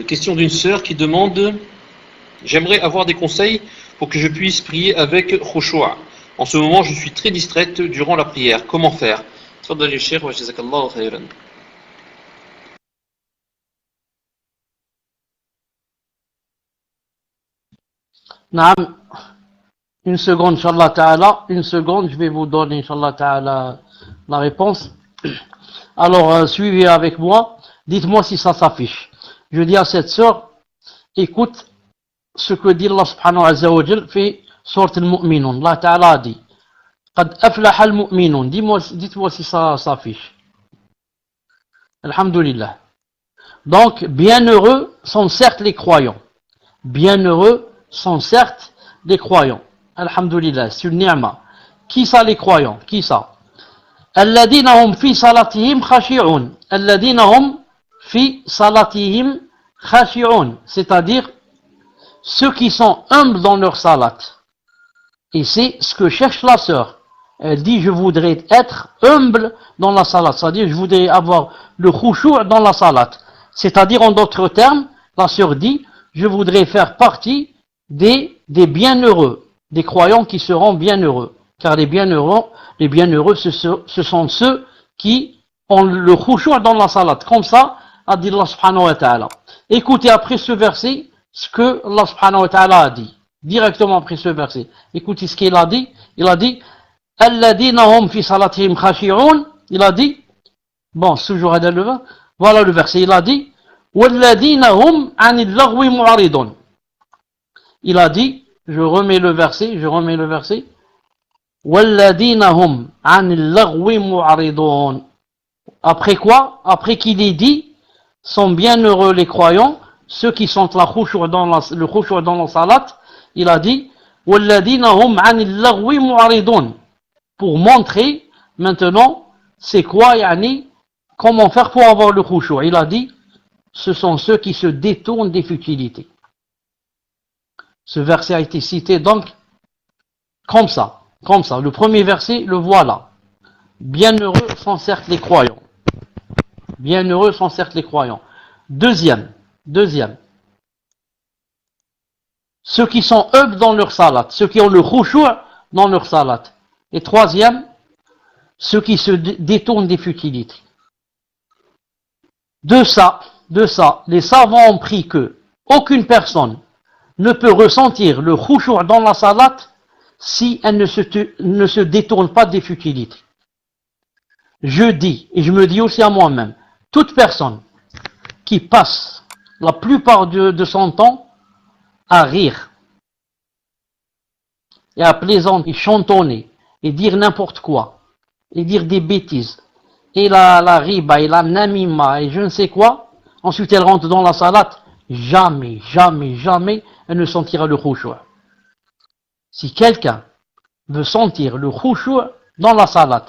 Question d'une sœur qui demande: j'aimerais avoir des conseils pour que je puisse prier avec khushu'. En ce moment, je suis très distraite durant la prière. Comment faire? Tfaddali Cheikh wa jazakallahu khayran. Naam, une seconde, Inch'Allah Ta'ala. Une seconde, je vais vous donner, Inch'Allah Ta'ala, la réponse. Alors, suivez avec moi. Dites-moi si ça s'affiche. Je dis à cette sœur, écoute ce que dit Allah subhanahu wa ta'ala fait sourate al-Mu'minun. Allah Ta'ala a dit: Qad aflaha al-mu'minun. Dites-moi si ça s'affiche. Alhamdulillah. Donc, bienheureux sont certes les croyants. Bienheureux sont certes les croyants. Alhamdulillah, c'est une ni'ma. Qui ça les croyants? Qui ça? Alladhina hum fi salatihim khashi'un. Alladhina hum fi salatihim khashi'un. C'est-à-dire ceux qui sont humbles dans leur salat. Et c'est ce que cherche la sœur. Elle dit: je voudrais être humble dans la salat. C'est-à-dire, je voudrais avoir le khushu' dans la salat. C'est-à-dire, en d'autres termes, la sœur dit: je voudrais faire partie des bienheureux, des croyants qui seront bienheureux. Car les bienheureux, ce sont ceux qui ont le khushu' dans la salat. Comme ça, a dit Allah subhanahu wa ta'ala. Écoutez après ce verset ce que Allah subhanahu wa ta'ala a dit. Directement après ce verset. Écoutez ce qu'il a dit. Il a dit: Alladhina hum fi salatihim khashi'un. Il a dit, bon, toujours voilà le verset. Il a dit: Walladhina hum anil laghwi mu'aridun. Il a dit, je remets le verset. Walladhina hum anil laghwi mu'aridun. Après quoi? Après qu'il ait dit, sont bienheureux les croyants, ceux qui sont le khushu' dans la salat. Il a dit: Walladhina hum anil laghwi mu'aridun. Pour montrer maintenant c'est quoi, comment faire pour avoir le khushu'. Il a dit: ce sont ceux qui se détournent des futilités. Ce verset a été cité donc comme ça. Le premier verset, le voilà. Bienheureux sont certes les croyants. Bienheureux sont certes les croyants. Deuxième. Ceux qui sont humbles dans leur salat, ceux qui ont le khushu' dans leur salat. Et troisième, ceux qui se détournent des futilités. De ça, les savants ont pris que aucune personne ne peut ressentir le khushu' dans la salat si elle ne se détourne pas des futilités. Je dis, et je me dis aussi à moi-même, toute personne qui passe la plupart de son temps à rire et à plaisanter, et chantonner, et dire n'importe quoi, et dire des bêtises, et la riba, et la namima, et je ne sais quoi, ensuite elle rentre dans la salat, jamais elle ne sentira le khushu'. Si quelqu'un veut sentir le khushu' dans la salat,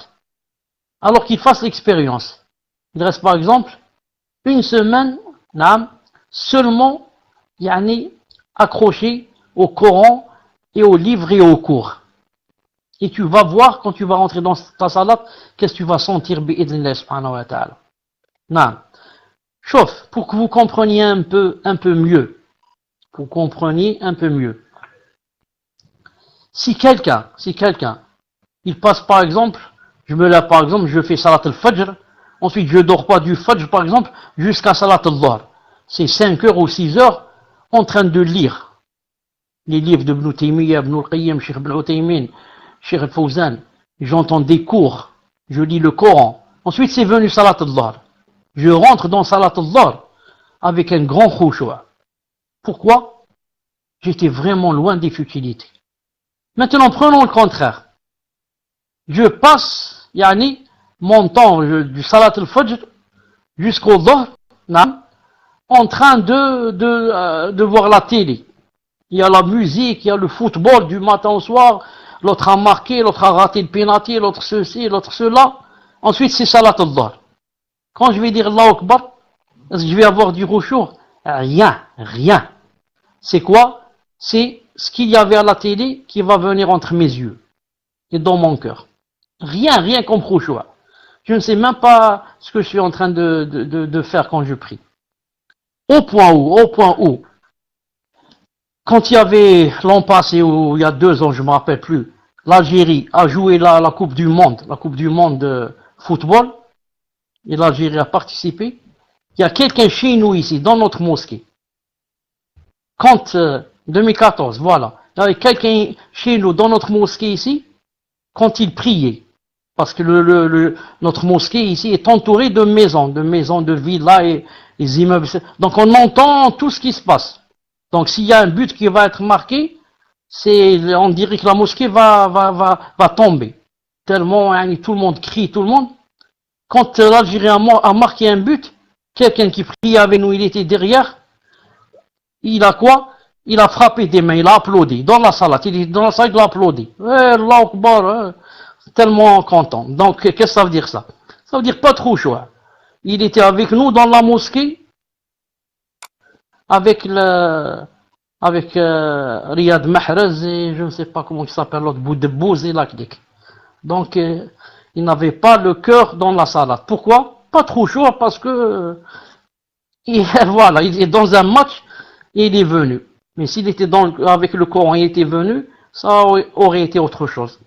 alors qu'il fasse l'expérience. Il reste par exemple une semaine, seulement, accroché au Coran et aux livres et aux cours. Et tu vas voir, quand tu vas rentrer dans ta salat, qu'est-ce que tu vas sentir, bi'idhnillah subhanahu wa ta'ala. Chauffe, pour que vous compreniez un peu mieux. Si quelqu'un, il passe par exemple, je me lève par exemple, je fais salat al-fajr, ensuite je dors pas du fajr par exemple, jusqu'à salat al-dhuhr. C'est 5 heures ou 6 heures en train de lire les livres de Ibn Taymiyyah, Ibn al-Qayyim, Cheikh Ibn Uthaymin, Cheikh al-Fawzan. J'entends des cours, je lis le Coran. Ensuite c'est venu salat al-dhuhr. Je rentre dans salat al-dhuhr avec un grand khushu'. Pourquoi? J'étais vraiment loin des futilités. Maintenant prenons le contraire. Je passe, mon temps du salat al-fajr jusqu'au dhuhr, en train de voir la télé. Il y a la musique, il y a le football du matin au soir, l'autre a marqué, l'autre a raté le pénalty, l'autre ceci, l'autre cela. Ensuite c'est salat al-dhuhr. Quand je vais dire Allahu Akbar, est-ce que je vais avoir du khushu'? Rien. C'est quoi? C'est ce qu'il y avait à la télé qui va venir entre mes yeux et dans mon cœur. Rien comme khushu'. Je ne sais même pas ce que je suis en train de faire quand je prie. Au point où, quand il y avait l'an passé, ou il y a 2 ans, je ne me rappelle plus, l'Algérie a joué la Coupe du Monde de football, et l'Algérie a participé. Il y a quelqu'un chez nous ici, dans notre mosquée, quand 2014, voilà, il y avait quelqu'un chez nous, dans notre mosquée ici, quand il priait, parce que notre mosquée ici est entourée de maisons, de villas et les immeubles. Donc on entend tout ce qui se passe. Donc s'il y a un but qui va être marqué, on dirait que la mosquée va tomber. Tellement tout le monde crie, tout le monde. Quand l'Algérie a marqué un but, quelqu'un qui priait avec nous, il était derrière, il a quoi? Il a frappé des mains, il a applaudi dans la salle, il a applaudi. Allah Akbar, tellement content. Donc, qu'est-ce que ça veut dire ça? Ça veut dire pas trop chaud. Il était avec nous dans la mosquée, avec Riyad Mahrez et je ne sais pas comment il s'appelle l'autre, Boudebouz et Lakdik. Donc, il n'avait pas le cœur dans la salade. Pourquoi? Pas trop chaud parce que, voilà, il est dans un match et il est venu. Mais s'il était avec le Coran, il était venu, ça aurait été autre chose.